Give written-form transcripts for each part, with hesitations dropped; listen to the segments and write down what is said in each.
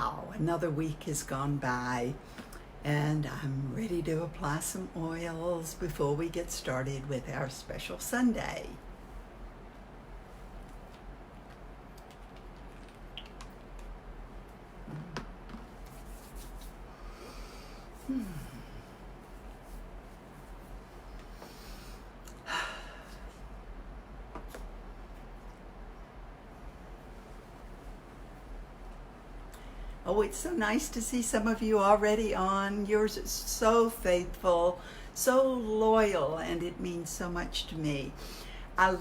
Wow, another week has gone by, and I'm ready to apply some oils before we get started with our special Sunday. Oh, it's so nice to see some of you already on. You're so faithful, so loyal, and it means so much to me. I'm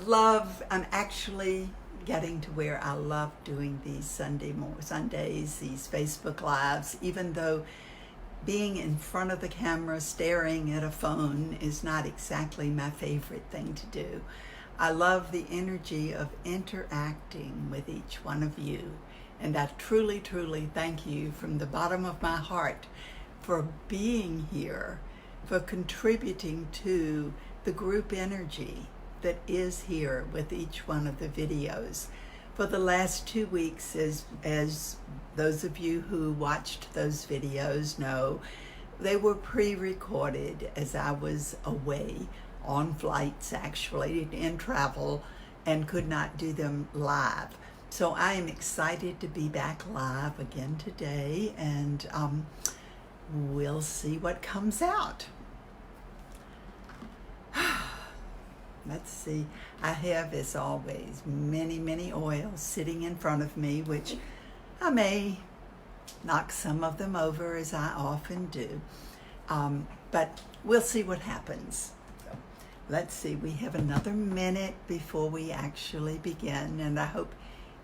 actually getting to where I love doing these Sundays, these Facebook Lives, even though being in front of the camera, staring at a phone is not exactly my favorite thing to do. I love the energy of interacting with each one of you. And I truly, truly thank you from the bottom of my heart for being here, for contributing to the group energy that is here with each one of the videos. For the last 2 weeks, as those of you who watched those videos know, they were pre-recorded as I was away on flights, actually, in travel, and could not do them live. So I am excited to be back live again today, and we'll see what comes out. Let's see. I have, as always, many, many oils sitting in front of me, which I may knock some of them over, as I often do. But we'll see what happens. So, let's see. We have another minute before we actually begin, and I hope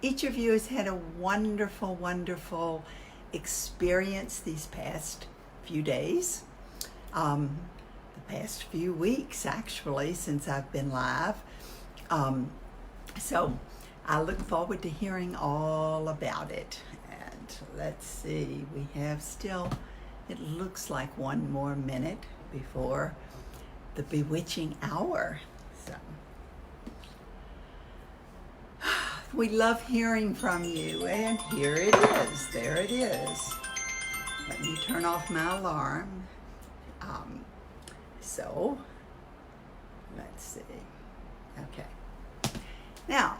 each of you has had a wonderful, wonderful experience these past few days, the past few weeks, actually, since I've been live. So I look forward to hearing all about it. And let's see, we have still, it looks like one more minute before the bewitching hour. So we love hearing from you, and here it is. There it is. Let me turn off my alarm. So, let's see. Okay. Now,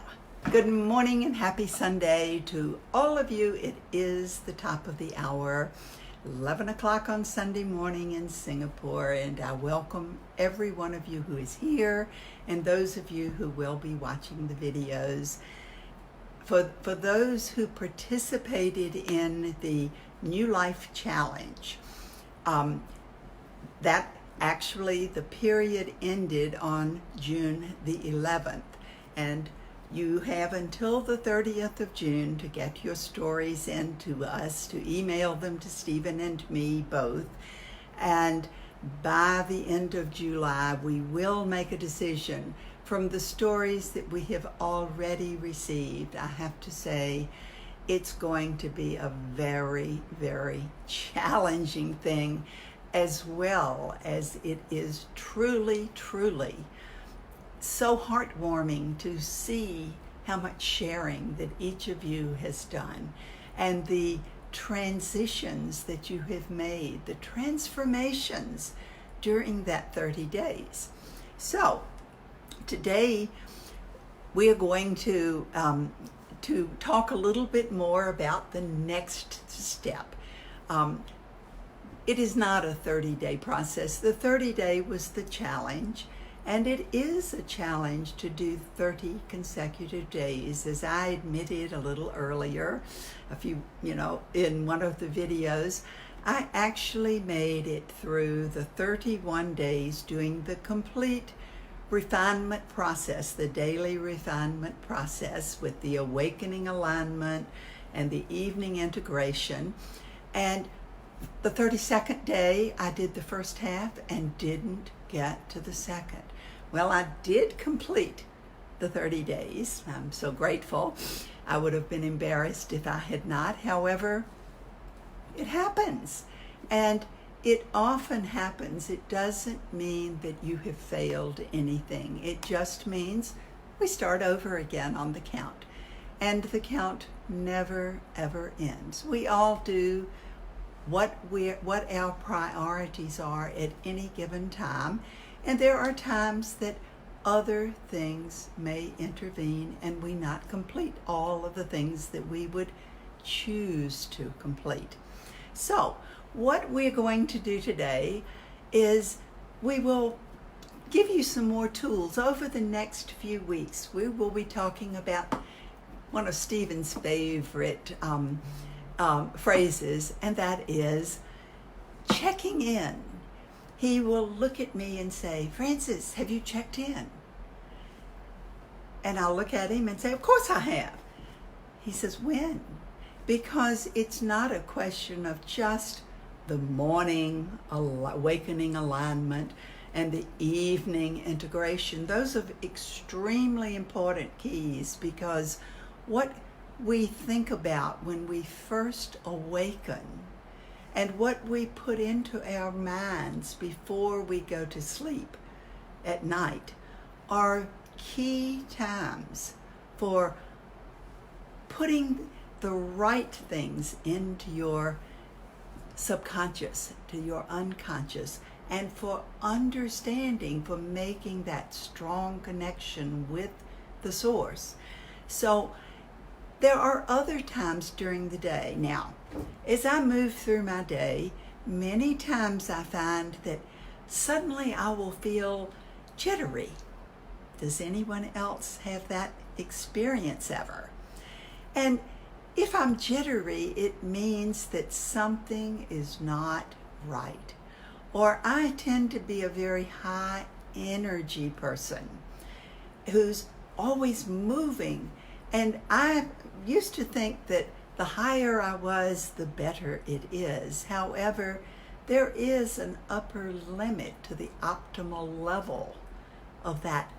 good morning and happy Sunday to all of you. It is the top of the hour, 11 o'clock on Sunday morning in Singapore, and I welcome every one of you who is here and those of you who will be watching the videos. For those who participated in the New Life Challenge, that actually the period ended on June the 11th, and you have until the 30th of June to get your stories in to us, to email them to Stephen and me both, and by the end of July we will make a decision from the stories that we have already received. I have to say, it's going to be a very, very challenging thing, as well as it is truly, truly so heartwarming to see how much sharing that each of you has done, and the transitions that you have made, the transformations during that 30 days. So, today, we are going to talk a little bit more about the next step. It is not a 30-day process. The 30-day was the challenge, and it is a challenge to do 30 consecutive days, as I admitted a little earlier, in one of the videos. I actually made it through the 31 days doing the complete refinement process, the daily refinement process with the awakening alignment and the evening integration. And the 32nd day, I did the first half and didn't get to the second. Well, I did complete the 30 days. I'm so grateful. I would have been embarrassed if I had not. However, it happens. And it often happens. It doesn't mean that you have failed anything. It just means we start over again on the count. and the count never ever ends. We all do what our priorities are at any given time, and there are times that other things may intervene and we not complete all of the things that we would choose to complete. So what we're going to do today is we will give you some more tools. Over the next few weeks, we will be talking about one of Stephen's favorite phrases, and that is checking in. He will look at me and say, "Frances, have you checked in?" And I'll look at him and say, "Of course I have." He says, "When?" Because it's not a question of just the morning awakening alignment and the evening integration. Those are extremely important keys, because what we think about when we first awaken and what we put into our minds before we go to sleep at night are key times for putting the right things into your subconscious, to your unconscious, and for understanding, for making that strong connection with the source. So there are other times during the day. Now, as I move through my day, many times I find that suddenly I will feel jittery. Does anyone else have that experience ever? And if I'm jittery, it means that something is not right. Or I tend to be a very high energy person who's always moving. And I used to think that the higher I was, the better it is. However, there is an upper limit to the optimal level of that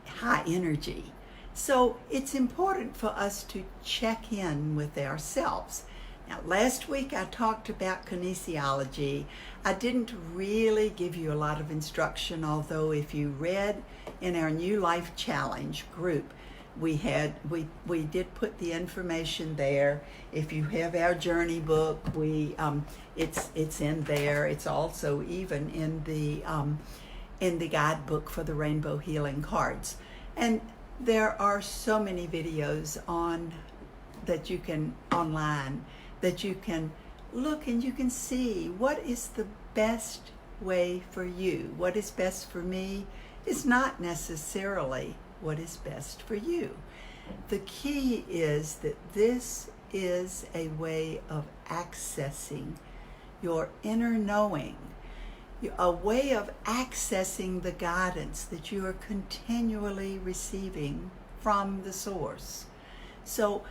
high energy. So it's important for us to check in with ourselves. Now, last week I talked about kinesiology. I didn't really give you a lot of instruction, although if you read in our New Life Challenge group, we did put the information there. If you have our journey book, it's in there. It's also even in the guidebook for the Rainbow Healing Cards. And there are so many videos online that you can look and you can see what is the best way for you. What is best for me is not necessarily what is best for you. The key is that this is a way of accessing your inner knowing, a way of accessing the guidance that you are continually receiving from the source. So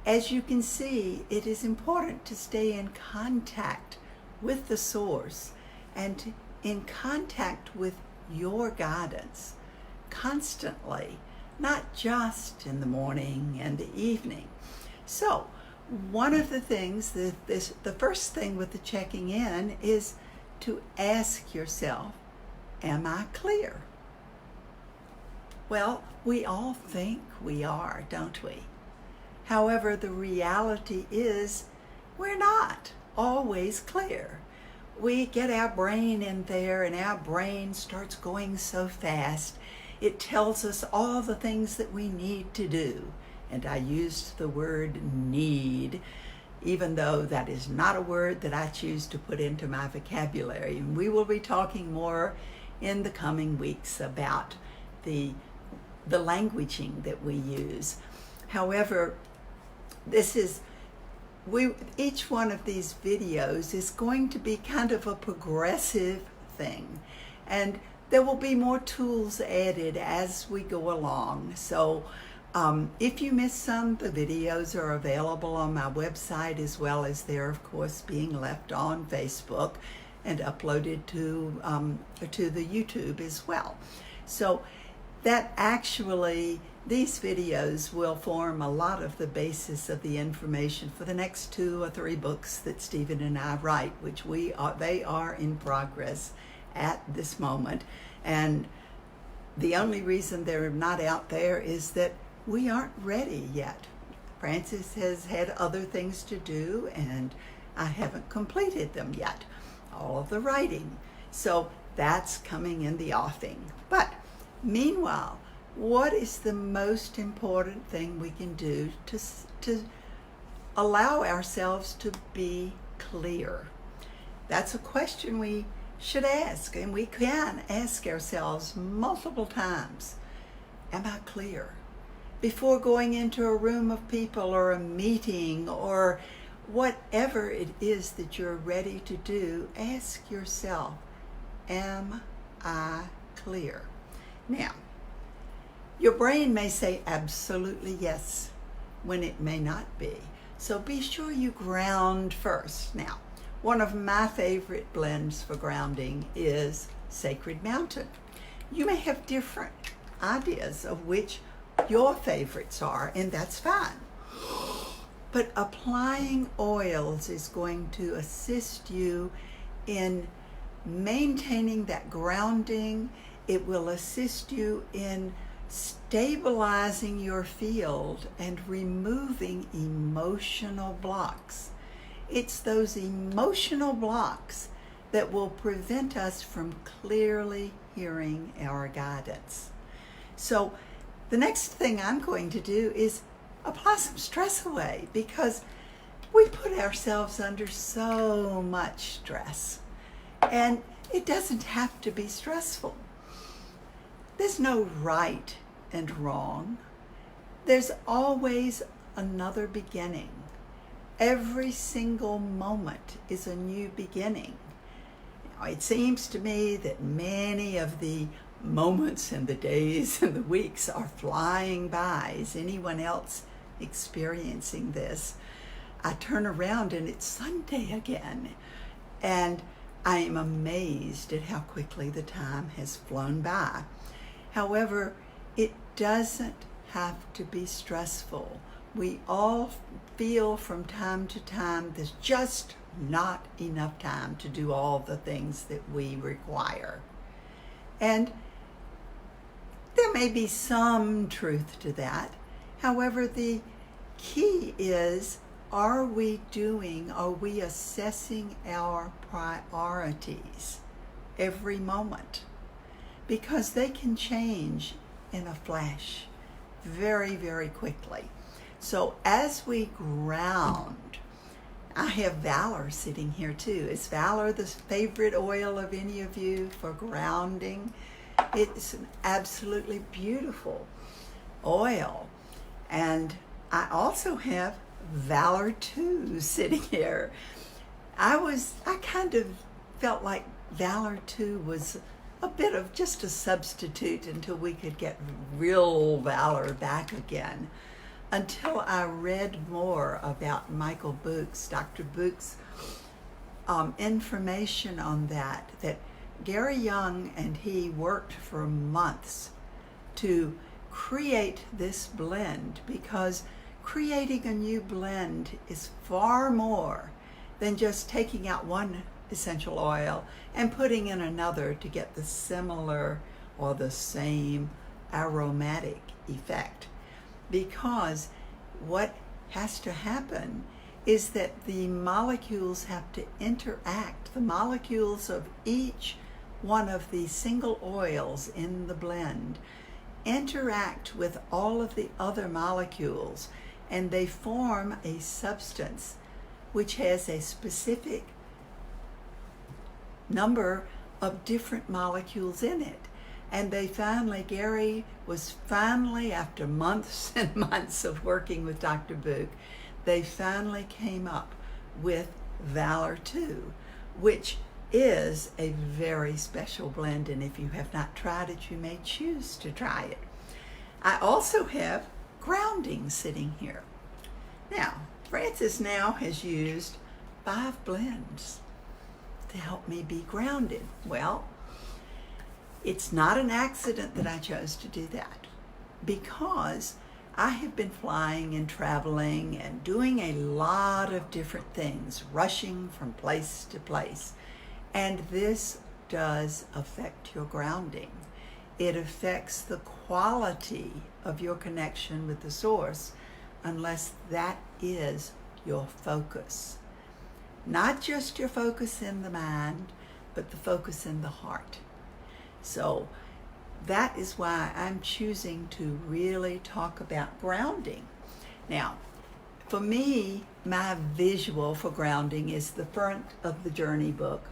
as you can see, it is important to stay in contact with the source and in contact with your guidance constantly, not just in the morning and the evening. So one of the things, the first thing with the checking in is to ask yourself, am I clear? Well, we all think we are, don't we? However, the reality is we're not always clear. We get our brain in there and our brain starts going so fast. It tells us all the things that we need to do. And I used the word need, even though that is not a word that I choose to put into my vocabulary. And we will be talking more in the coming weeks about the languaging that we use. However, each one of these videos is going to be kind of a progressive thing. And there will be more tools added as we go along. So if you miss some, the videos are available on my website, as well as they're, of course, being left on Facebook and uploaded to the YouTube as well. So that actually, these videos will form a lot of the basis of the information for the next 2 or 3 books that Stephen and I write, which they are in progress at this moment. And the only reason they're not out there is that we aren't ready yet. Francis has had other things to do, and I haven't completed them yet, all of the writing. So that's coming in the offing. But meanwhile, what is the most important thing we can do to allow ourselves to be clear? That's a question we should ask, and we can ask ourselves multiple times. Am I clear? Before going into a room of people or a meeting or whatever it is that you're ready to do, ask yourself, am I clear? Now, your brain may say absolutely yes when it may not be. So be sure you ground first. Now, one of my favorite blends for grounding is Sacred Mountain. You may have different ideas of which your favorites are, and that's fine. But applying oils is going to assist you in maintaining that grounding. It will assist you in stabilizing your field and removing emotional blocks. It's those emotional blocks that will prevent us from clearly hearing our guidance. So the next thing I'm going to do is apply some stress away, because we put ourselves under so much stress, and it doesn't have to be stressful. There's no right and wrong. There's always another beginning. Every single moment is a new beginning. Now, it seems to me that many of the moments and the days and the weeks are flying by. Is anyone else experiencing this? I turn around and it's Sunday again, and I am amazed at how quickly the time has flown by. However, it doesn't have to be stressful. We all feel from time to time there's just not enough time to do all the things that we require. And there may be some truth to that. However, the key is, are we assessing our priorities every moment? Because they can change in a flash very, very quickly. So as we ground, I have Valor sitting here too. Is Valor the favorite oil of any of you for grounding? It's an absolutely beautiful oil. And I also have Valor 2 sitting here. I kind of felt like Valor 2 was a bit of just a substitute until we could get real Valor back again. Until I read more about Michael Buch's, Dr. Buch's information on that Gary Young and he worked for months to create this blend, because creating a new blend is far more than just taking out one essential oil and putting in another to get the similar or the same aromatic effect. Because what has to happen is that the molecules have to interact. The molecules of each one of the single oils in the blend interact with all of the other molecules, and they form a substance which has a specific number of different molecules in it. And Gary was finally, after months and months of working with Dr. Buch, they finally came up with Valor 2, which is a very special blend, and if you have not tried it, you may choose to try it. I also have grounding sitting here. Now, Francis now has used 5 blends to help me be grounded. Well, it's not an accident that I chose to do that, because I have been flying and traveling and doing a lot of different things, rushing from place to place. And this does affect your grounding. it affects the quality of your connection with the source unless that is your focus. Not just your focus in the mind, but the focus in the heart. So that is why I'm choosing to really talk about grounding. Now, for me, my visual for grounding is the front of the journey book,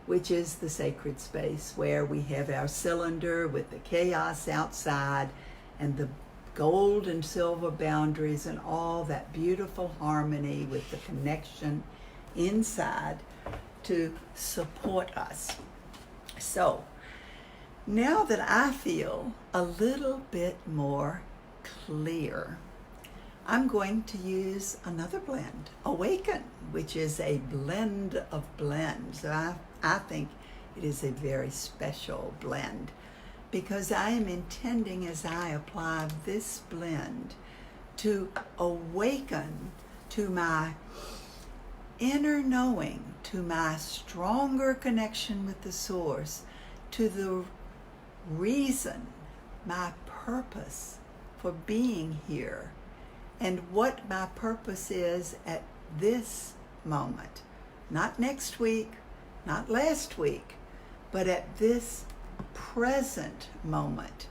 which is the sacred space where we have our cylinder with the chaos outside and the gold and silver boundaries and all that beautiful harmony with the connection inside to support us. So now that I feel a little bit more clear, I'm going to use another blend, Awaken, which is a blend of blends. I think it is a very special blend because I am intending, as I apply this blend, to awaken to my inner knowing, to my stronger connection with the source, to the reason, my purpose for being here, and what my purpose is at this moment. Not next week, not last week, but at this present moment.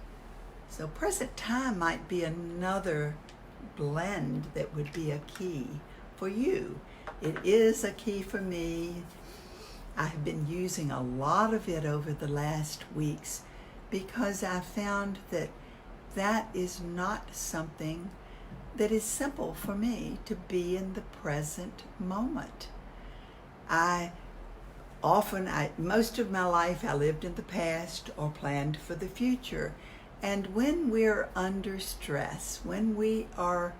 So present time might be another blend that would be a key for you. It is a key for me. I've been using a lot of it over the last weeks because I found that that is not something that is simple for me to be in the present moment. Most of my life I lived in the past or planned for the future. And when we're under stress, when we are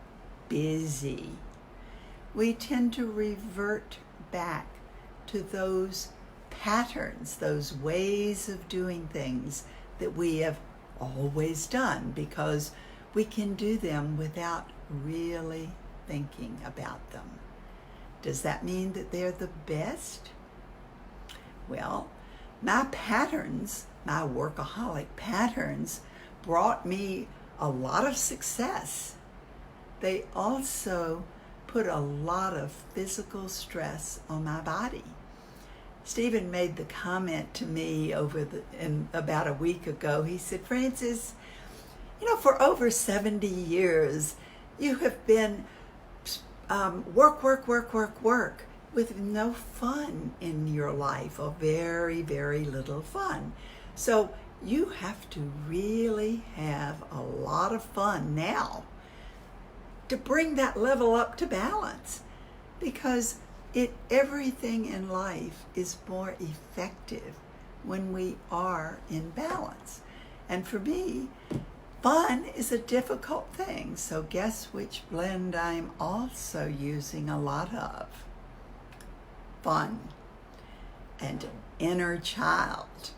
busy, we tend to revert back to those patterns, those ways of doing things that we have always done because we can do them without really thinking about them. Does that mean that they're the best? Well, my patterns, my workaholic patterns, brought me a lot of success. They also put a lot of physical stress on my body. Stephen made the comment to me about a week ago. He said, Frances, for over 70 years, you have been work with no fun in your life, or very, very little fun. So you have to really have a lot of fun now to bring that level up to balance, because everything in life is more effective when we are in balance. And for me, fun is a difficult thing. So guess which blend I'm also using a lot of? Fun and inner child.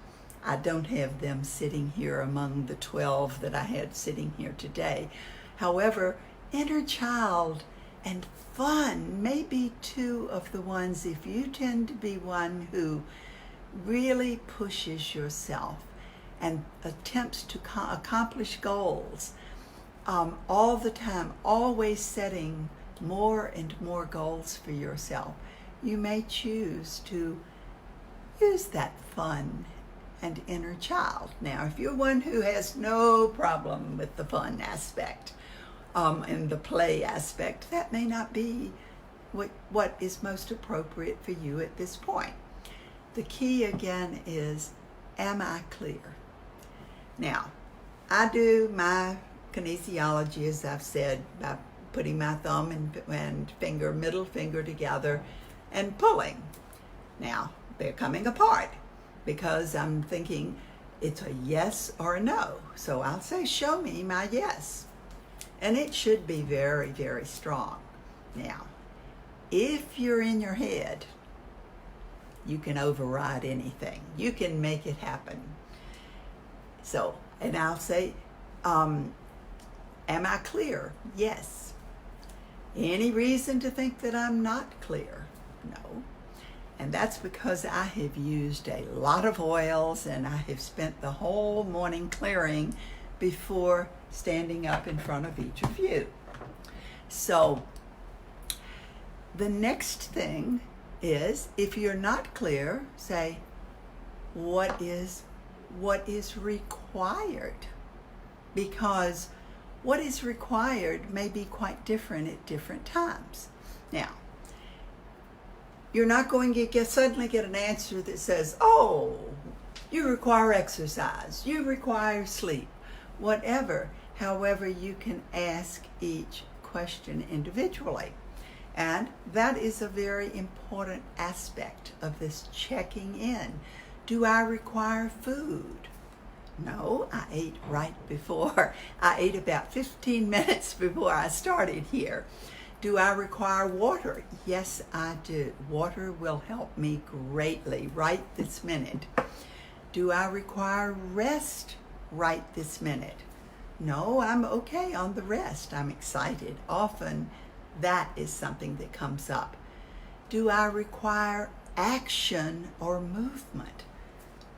I don't have them sitting here among the 12 that I had sitting here today. However, inner child and fun may be two of the ones, if you tend to be one who really pushes yourself and attempts to accomplish goals all the time, always setting more and more goals for yourself, you may choose to use that fun and inner child. Now, if you're one who has no problem with the fun aspect and the play aspect, that may not be what is most appropriate for you at this point. The key again is, am I clear? Now, I do my kinesiology, as I've said, by putting my thumb and middle finger together and pulling. Now, they're coming apart because I'm thinking it's a yes or a no. So I'll say, show me my yes. And it should be very, very strong. Now, if you're in your head, you can override anything. You can make it happen. So, and I'll say, am I clear? Yes. Any reason to think that I'm not clear? No. And that's because I have used a lot of oils and I have spent the whole morning clearing before standing up in front of each of you. So the next thing is, if you're not clear, say, what is required? Because what is required may be quite different at different times. Now, you're not going to suddenly get an answer that says, oh, you require exercise, you require sleep, whatever. However, you can ask each question individually. And that is a very important aspect of this checking in. Do I require food? No, I ate right before. I ate about 15 minutes before I started here. Do I require water? Yes, I do. Water will help me greatly right this minute. Do I require rest right this minute? No, I'm okay on the rest. I'm excited. Often that is something that comes up. Do I require action or movement?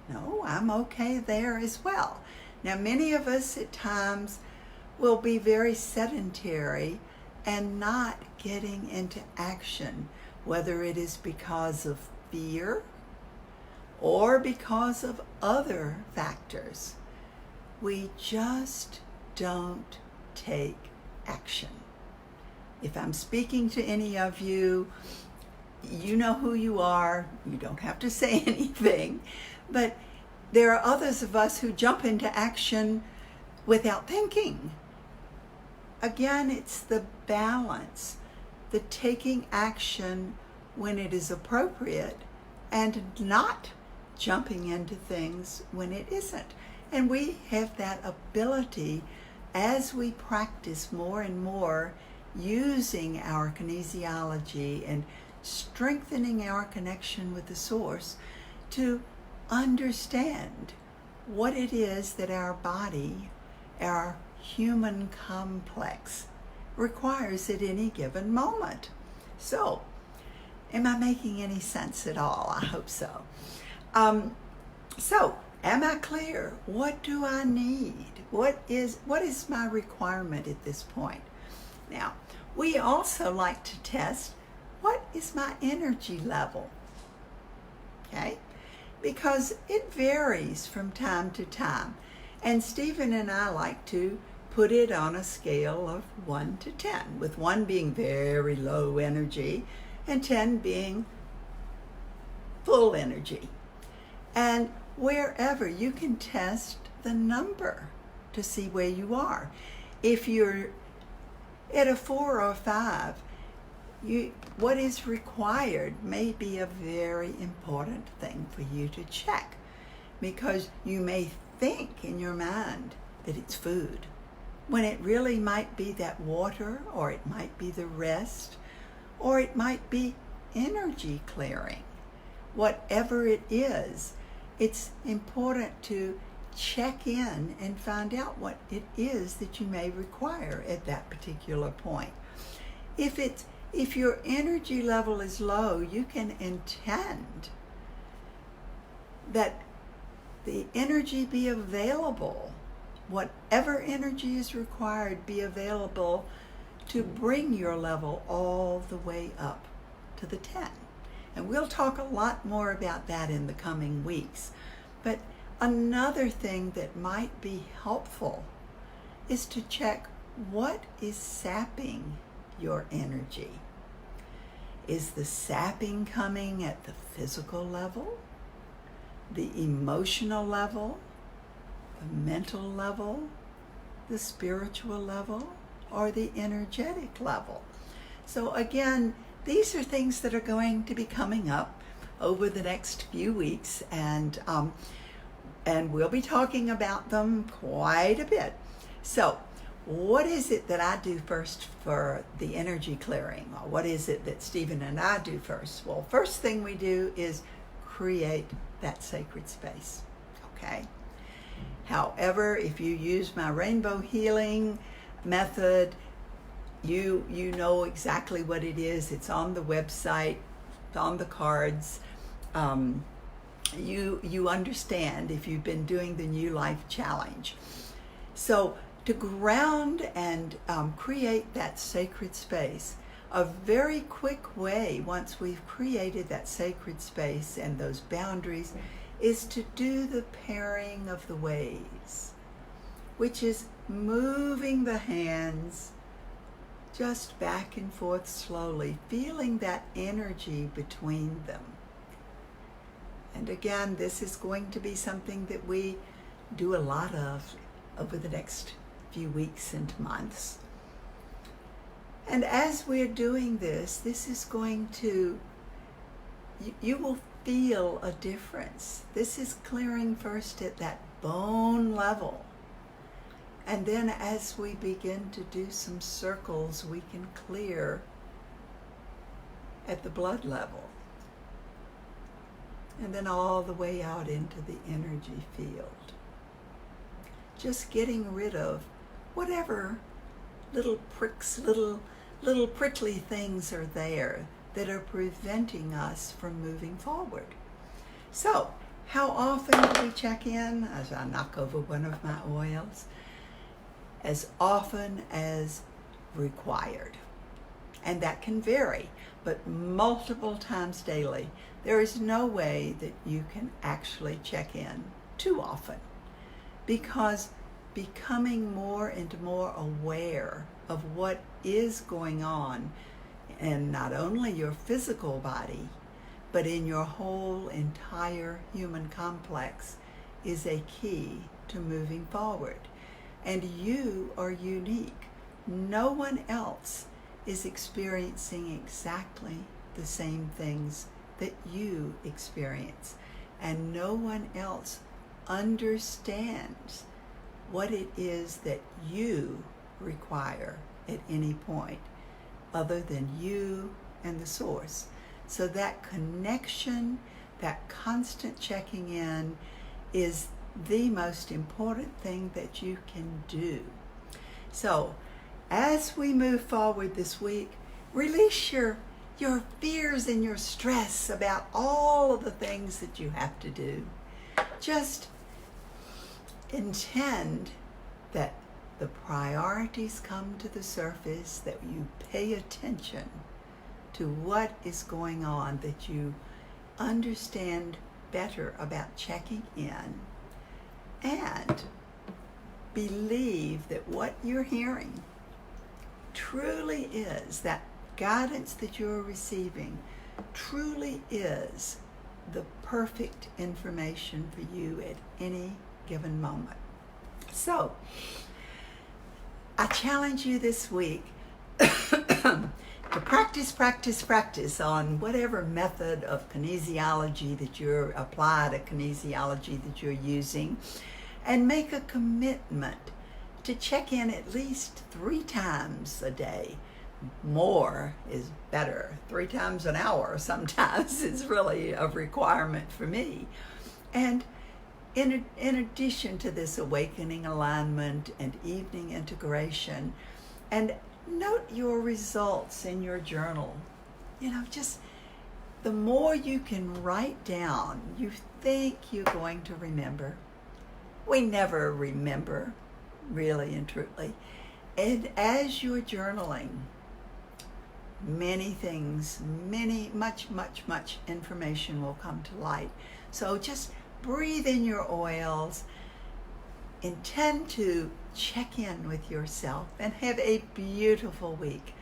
No, I'm okay there as well. Now, many of us at times will be very sedentary and not getting into action, whether it is because of fear or because of other factors. We just don't take action. If I'm speaking to any of you, you know who you are. You don't have to say anything. But there are others of us who jump into action without thinking. Again, it's the balance, the taking action when it is appropriate and not jumping into things when it isn't. And we have that ability as we practice more and more using our kinesiology and strengthening our connection with the source to understand what it is that our body, our human complex, requires at any given moment. So, am I making any sense at all? I hope so. Am I clear? What do I need? What is my requirement at this point? Now, we also like to test, what is my energy level? Okay? Because it varies from time to time. And Stephen and I like to put it on a scale of 1 to 10, with 1 being very low energy and 10 being full energy. And wherever you can test the number to see where you are. If you're at a 4 or 5, what is required may be a very important thing for you to check, because you may think in your mind that it's food, when it really might be that water, or it might be the rest, or it might be energy clearing. Whatever it is, it's important to check in and find out what it is that you may require at that particular point. If your energy level is low, you can intend that the energy be available, whatever energy is required be available to bring your level all the way up to the 10. And we'll talk a lot more about that in the coming weeks. But another thing that might be helpful is to check what is sapping your energy. Is the sapping coming at the physical level, the emotional level, the mental level, the spiritual level, or the energetic level? So again, these are things that are going to be coming up over the next few weeks, and we'll be talking about them quite a bit. So what is it that I do first for the energy clearing? Or what is it that Stephen and I do first? Well, first thing we do is create that sacred space, okay? However, if you use my rainbow healing method, you know exactly what it is. It's on the website, it's on the cards. you understand if you've been doing the New Life Challenge. So to ground and create that sacred space, a very quick way, once we've created that sacred space and those boundaries, is to do the pairing of the ways, which is moving the hands just back and forth slowly, feeling that energy between them. And again, this is going to be something that we do a lot of over the next few weeks and months. And as we're doing this is going to, you will feel a difference. This is clearing first at that bone level. And then as we begin to do some circles, we can clear at the blood level. And then all the way out into the energy field. Just getting rid of whatever little pricks, little prickly things are there that are preventing us from moving forward. So, how often do we check in? As I knock over one of my oils, as often as required. And that can vary, but multiple times daily. There is no way that you can actually check in too often, because becoming more and more aware of what is going on in not only your physical body, but in your whole entire human complex is a key to moving forward. And you are unique. No one else is experiencing exactly the same things that you experience. And no one else understands what it is that you require at any point other than you and the source. So that connection, that constant checking in is the most important thing that you can do. So as we move forward this week, release your fears and your stress about all of the things that you have to do. Just intend that the priorities come to the surface, that you pay attention to what is going on, that you understand better about checking in, and believe that what you're hearing truly is, that guidance that you're receiving truly is the perfect information for you at any given moment. So, I challenge you this week to practice on whatever method of kinesiology that you're applied, kinesiology that you're using, and make a commitment to check in at least 3 times a day. More is better. 3 times an hour sometimes is really a requirement for me. And in addition to this awakening alignment and evening integration, and note your results in your journal. Just the more you can write down, you think you're going to remember. We never remember, really and truly. And as you're journaling, many things, much information will come to light. So just breathe in your oils, intend to check in with yourself, and have a beautiful week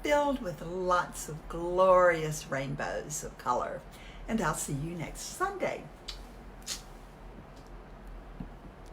filled with lots of glorious rainbows of color. And I'll see you next Sunday.